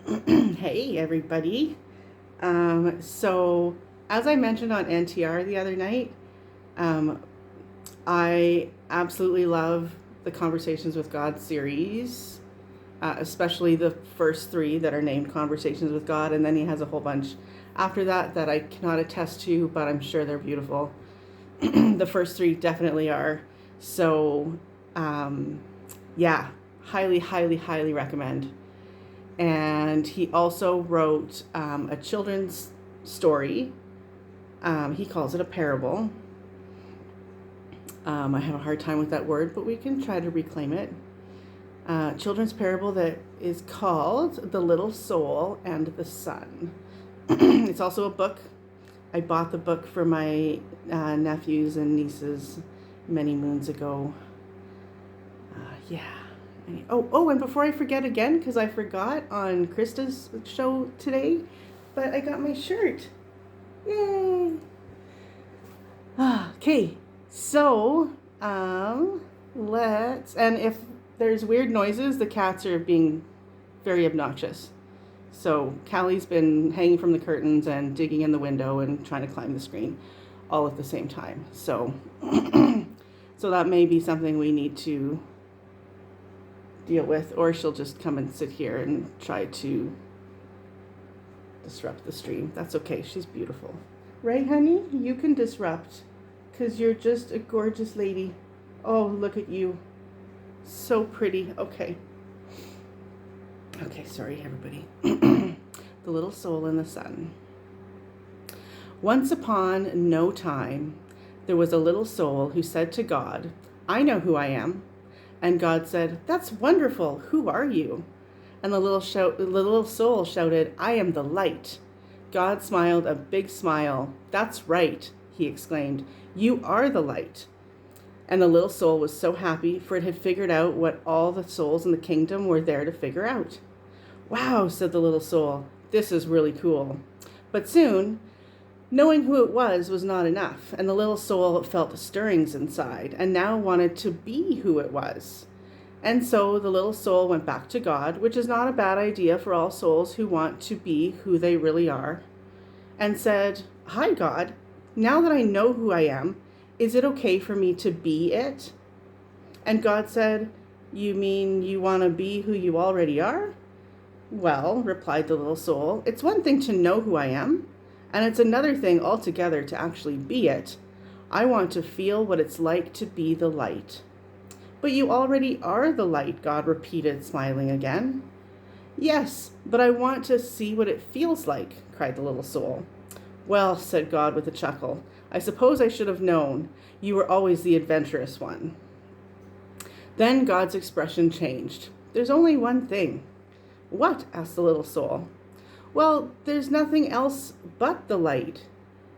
Hey, everybody. So, as I mentioned on NTR the other night, um, I absolutely love the Conversations with God series, especially the first three that are named Conversations with God, and then he has a whole bunch after that that I cannot attest to, but I'm sure they're beautiful. The first three definitely are. So, um, yeah, highly, highly, highly recommend. And he also wrote a children's story. He calls it a parable. I have a hard time with that word, but we can try to reclaim it. Children's parable that is called The Little Soul and the Sun. It's also a book. I bought the book for my nephews and nieces many moons ago. Yeah. And before I forget again, because I forgot on Krista's show today, but I got my shirt. Yay! Okay, so and if there's weird noises, the cats are being very obnoxious. So Callie's been hanging from the curtains and digging in the window and trying to climb the screen all at the same time. So, so that may be something we need to deal with, or she'll just come and sit here and try to disrupt the stream. That's okay. She's beautiful. Right, honey? You can disrupt because you're just a gorgeous lady. Oh, look at you. So pretty. Okay. Okay, sorry, everybody. The Little Soul in the Sun. Once upon no time, there was a little soul who said to God, "I know who I am." And God said, "That's wonderful. Who are you?" And the little soul shouted, "I am the light." God smiled a big smile. "That's right," he exclaimed. "You are the light." And the little soul was so happy, for it had figured out what all the souls in the kingdom were there to figure out. "Wow," said the little soul. "This is really cool." But soon, knowing who it was not enough, and the little soul felt stirrings inside and now wanted to be who it was. And so the little soul went back to God, which is not a bad idea for all souls who want to be who they really are, and said, "Hi, God. Now that I know who I am, is it okay for me to be it?" And God said, "You mean you want to be who you already are?" "Well," replied the little soul, "it's one thing to know who I am, and it's another thing altogether to actually be it. I want to feel what it's like to be the light." "But you already are the light," God repeated, smiling again. "Yes, but I want to see what it feels like," cried the little soul. "Well," said God with a chuckle, "I suppose I should have known. You were always the adventurous one." Then God's expression changed. "There's only one thing." "What?" asked the little soul. "Well, there's nothing else but the light.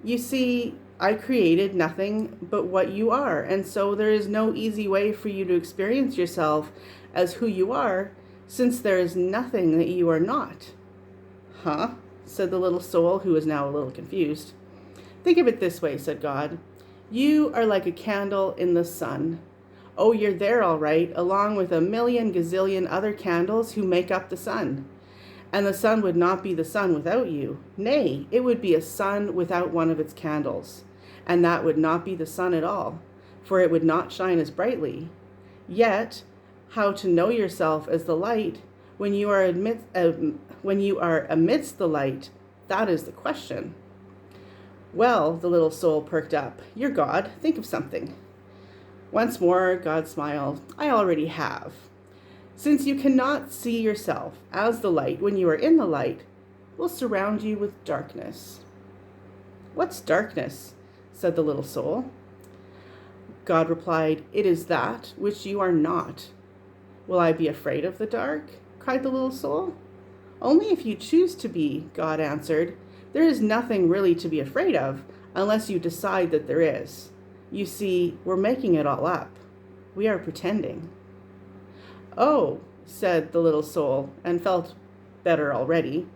You see, I created nothing but what you are, and so there is no easy way for you to experience yourself as who you are, since there is nothing that you are not." "Huh?" said the little soul, who was now a little confused. "Think of it this way," said God. "You are like a candle in the sun. Oh, you're there all right, along with a million gazillion other candles who make up the sun. And the sun would not be the sun without you. Nay, it would be a sun without one of its candles. And that would not be the sun at all, for it would not shine as brightly. Yet, how to know yourself as the light when you are amidst the light, that is the question." "Well," the little soul perked up, "you're God. Think of something." Once more, God smiled. "I already have. Since you cannot see yourself as the light when you are in the light, we'll surround you with darkness." "What's darkness?" said the little soul. God replied, "It is that which you are not." "Will I be afraid of the dark?" cried the little soul. "Only if you choose to be," God answered. "There is nothing really to be afraid of unless you decide that there is. You see, we're making it all up. We are pretending." "Oh," said the little soul, and felt better already.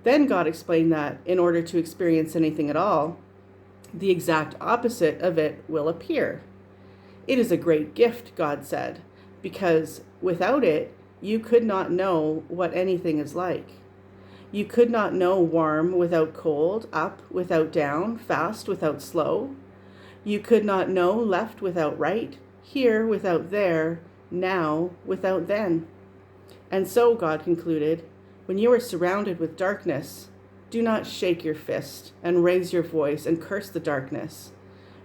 Then God explained that in order to experience anything at all, the exact opposite of it will appear. "It is a great gift," God said, "because without it, you could not know what anything is like. You could not know warm without cold, up without down, fast without slow. You could not know left without right, here without there, now without then. And so, God concluded, when you are surrounded with darkness, do not shake your fist and raise your voice and curse the darkness.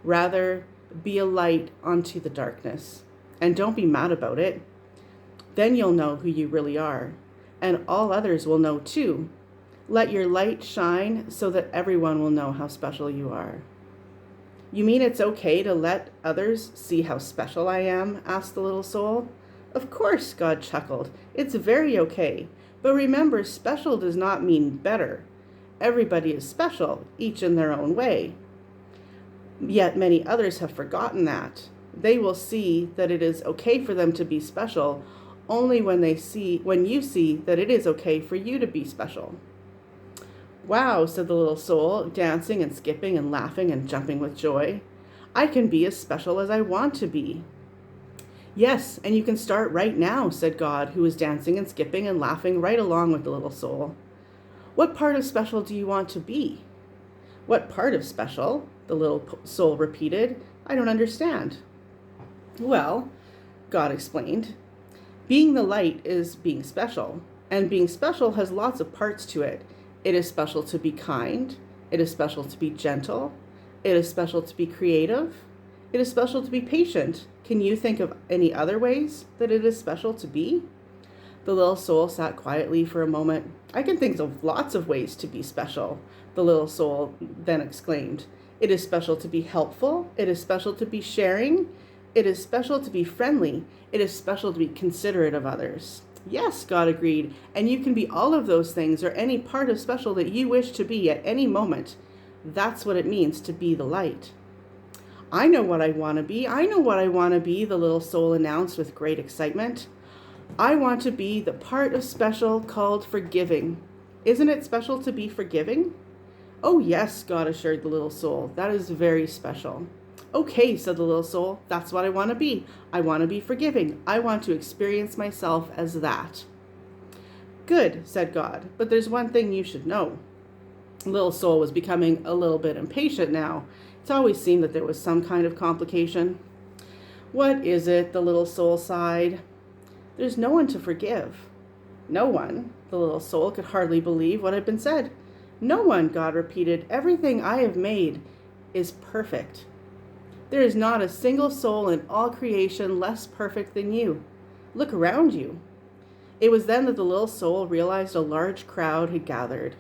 Rather, be a light onto the darkness. And don't be mad about it. Then you'll know who you really are, and all others will know too. Let your light shine so that everyone will know how special you are. You mean it's okay to let others see how special I am? Asked the little soul. Of course, God chuckled. It's very okay. But remember, special does not mean better. Everybody is special, each in their own way. Yet many others have forgotten that. They will see that it is okay for them to be special only when you see that it is okay for you to be special. Wow, said the little soul, dancing and skipping and laughing and jumping with joy. I can be as special as I want to be. Yes, and you can start right now, said God, who was dancing and skipping and laughing right along with the little soul. What part of special do you want to be? What part of special? The little soul repeated. I don't understand. Well, God explained, being the light is being special, and being special has lots of parts to it. It is special to be kind. It is special to be gentle. It is special to be creative. It is special to be patient. Can you think of any other ways that it is special to be? The little soul sat quietly for a moment. I can think of lots of ways to be special, the little soul then exclaimed. It is special to be helpful. It is special to be sharing. It is special to be friendly. It is special to be considerate of others. Yes, God agreed, and you can be all of those things or any part of special that you wish to be at any moment. That's what it means to be the light. I know what I want to be. I know what I want to be, the little soul announced with great excitement. I want to be the part of special called forgiving. Isn't it special to be forgiving? Oh yes, God assured the little soul. That is very special. Okay, said the little soul, that's what I want to be. I want to be forgiving. I want to experience myself as that. Good, said God, but there's one thing you should know. The little soul was becoming a little bit impatient now. It's always seemed that there was some kind of complication. What is it? The little soul sighed. There's no one to forgive. No one. The little soul could hardly believe what had been said. No one, God repeated. Everything I have made is perfect. There is not a single soul in all creation less perfect than you. Look around you. It was then that the little soul realized a large crowd had gathered.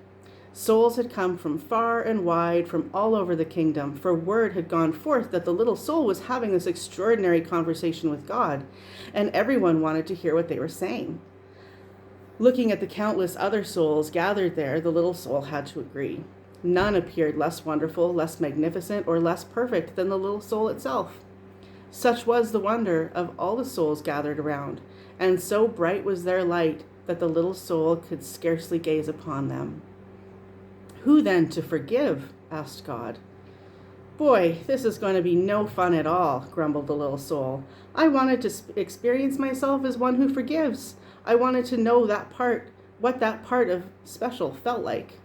Souls had come from far and wide, from all over the kingdom, for word had gone forth that the little soul was having this extraordinary conversation with God, and everyone wanted to hear what they were saying. Looking at the countless other souls gathered there, the little soul had to agree. None appeared less wonderful, less magnificent, or less perfect than the little soul itself. Such was the wonder of all the souls gathered around, and so bright was their light that the little soul could scarcely gaze upon them. Who then to forgive? Asked God. Boy, this is going to be no fun at all, grumbled the little soul. I wanted to experience myself as one who forgives. I wanted to know what that part of special felt like.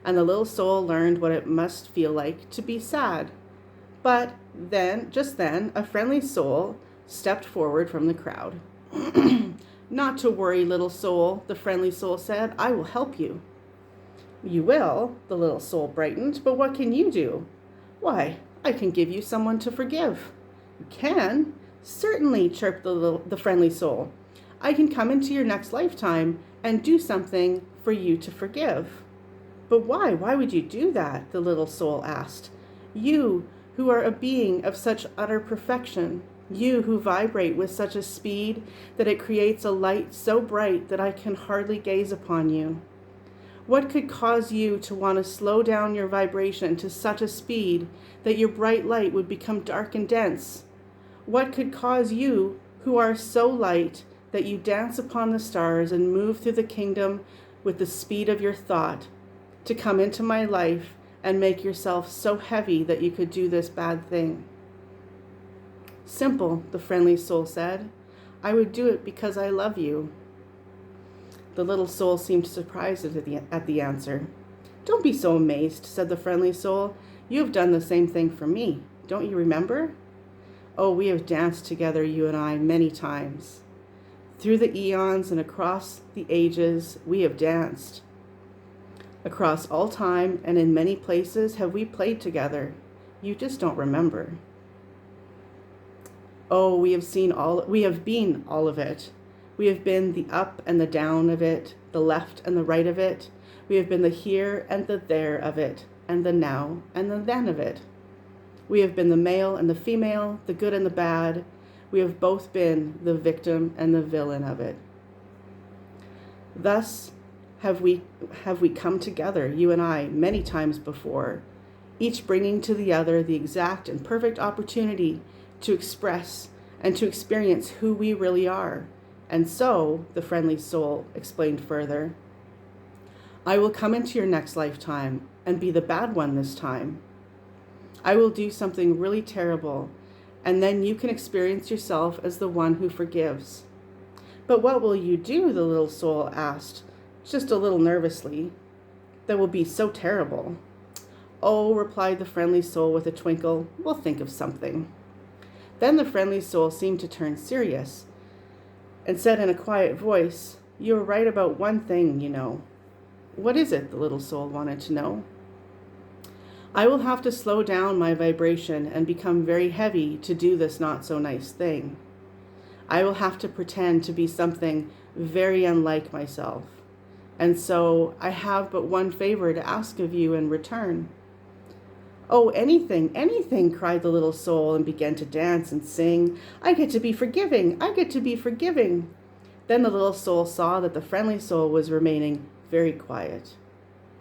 And the little soul learned what it must feel like to be sad. But just then, a friendly soul stepped forward from the crowd. Not to worry, little soul, the friendly soul said. I will help you. You will, the little soul brightened, but what can you do? Why, I can give you someone to forgive. You can? Certainly, chirped the friendly soul. I can come into your next lifetime and do something for you to forgive. But why? Why would you do that? The little soul asked. You, who are a being of such utter perfection, you who vibrate with such a speed that it creates a light so bright that I can hardly gaze upon you. What could cause you to want to slow down your vibration to such a speed that your bright light would become dark and dense? What could cause you, who are so light that you dance upon the stars and move through the kingdom with the speed of your thought, to come into my life and make yourself so heavy that you could do this bad thing? Simple, the friendly soul said. I would do it because I love you. The little soul seemed surprised at the answer. Don't be so amazed, said the friendly soul. You have done the same thing for me. Don't you remember? Oh, we have danced together, you and I, many times. Through the eons and across the ages, we have danced. Across all time and in many places have we played together. You just don't remember. Oh, we have been all of it. We have been the up and the down of it, the left and the right of it. We have been the here and the there of it, and the now and the then of it. We have been the male and the female, the good and the bad. We have both been the victim and the villain of it. Thus have we come together, you and I, many times before, each bringing to the other the exact and perfect opportunity to express and to experience who we really are. And so, the friendly soul explained further, I will come into your next lifetime and be the bad one this time. I will do something really terrible, and then you can experience yourself as the one who forgives. But what will you do? The little soul asked, just a little nervously. That will be so terrible. Oh, replied the friendly soul with a twinkle, we'll think of something. Then the friendly soul seemed to turn serious and said in a quiet voice, you are right about one thing, you know. What is it? The little soul wanted to know. I will have to slow down my vibration and become very heavy to do this not so nice thing. I will have to pretend to be something very unlike myself. And so I have but one favor to ask of you in return. Oh, anything, cried the little soul and began to dance and sing. I get to be forgiving. Then the little soul saw that the friendly soul was remaining very quiet.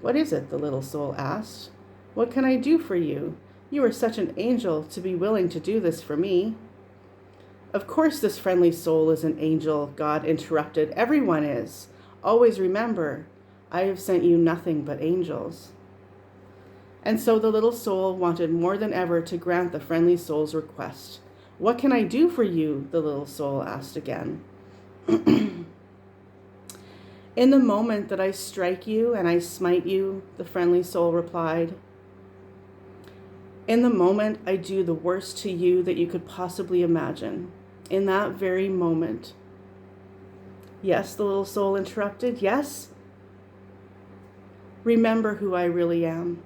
What is it? The little soul asked. What can I do for you? You are such an angel to be willing to do this for me. Of course this friendly soul is an angel, God interrupted. Everyone is. Always remember, I have sent you nothing but angels. And so the little soul wanted more than ever to grant the friendly soul's request. What can I do for you? The little soul asked again. In the moment that I strike you and I smite you, the friendly soul replied, in the moment I do the worst to you that you could possibly imagine. In that very moment. Yes, the little soul interrupted. Yes. Remember who I really am.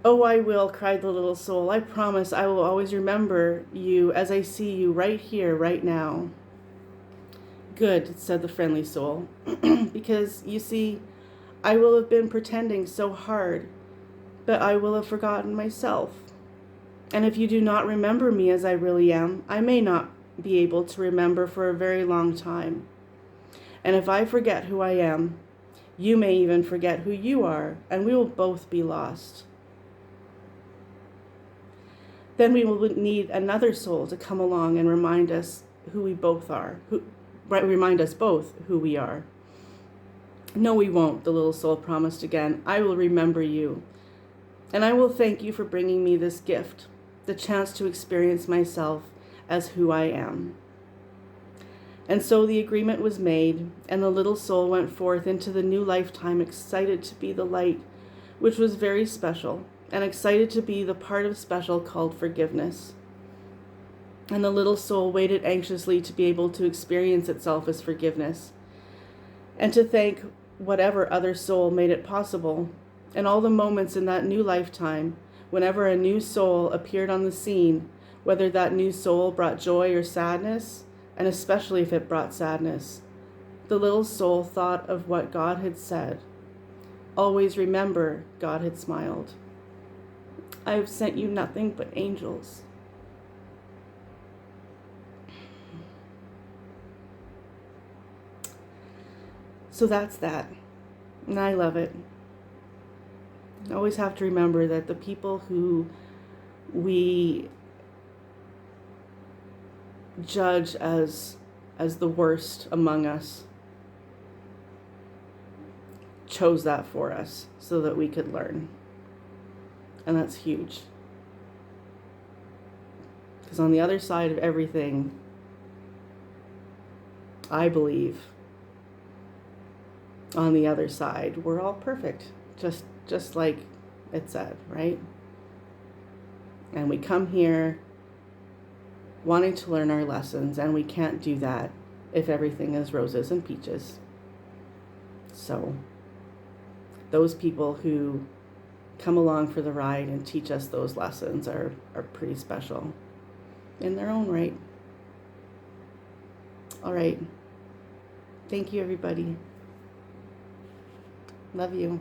Oh, I will, cried the little soul. I promise I will always remember you as I see you right here, right now. Good, said the friendly soul, because, you see, I will have been pretending so hard that I will have forgotten myself. And if you do not remember me as I really am, I may not be able to remember for a very long time. And if I forget who I am, you may even forget who you are, and we will both be lost. Then we will need another soul to come along and remind us who we both are, remind us both who we are. No, we won't, the little soul promised again. I will remember you, and I will thank you for bringing me this gift, the chance to experience myself as who I am. And so the agreement was made, and the little soul went forth into the new lifetime excited to be the light, which was very special, and excited to be the part of special called forgiveness. And the little soul waited anxiously to be able to experience itself as forgiveness, and to thank whatever other soul made it possible, and all the moments in that new lifetime, whenever a new soul appeared on the scene, whether that new soul brought joy or sadness, and especially if it brought sadness, the little soul thought of what God had said. Always remember, God had smiled. I have sent you nothing but angels. So that's that. And I love it. I always have to remember that the people who we judge as the worst among us chose that for us so that we could learn. And that's huge. Because on the other side of everything I believe on the other side, we're all perfect, just like it said, right? And we come here wanting to learn our lessons, and we can't do that if everything is roses and peaches. So those people who come along for the ride and teach us those lessons are pretty special in their own right. All right. Thank you, everybody. Love you.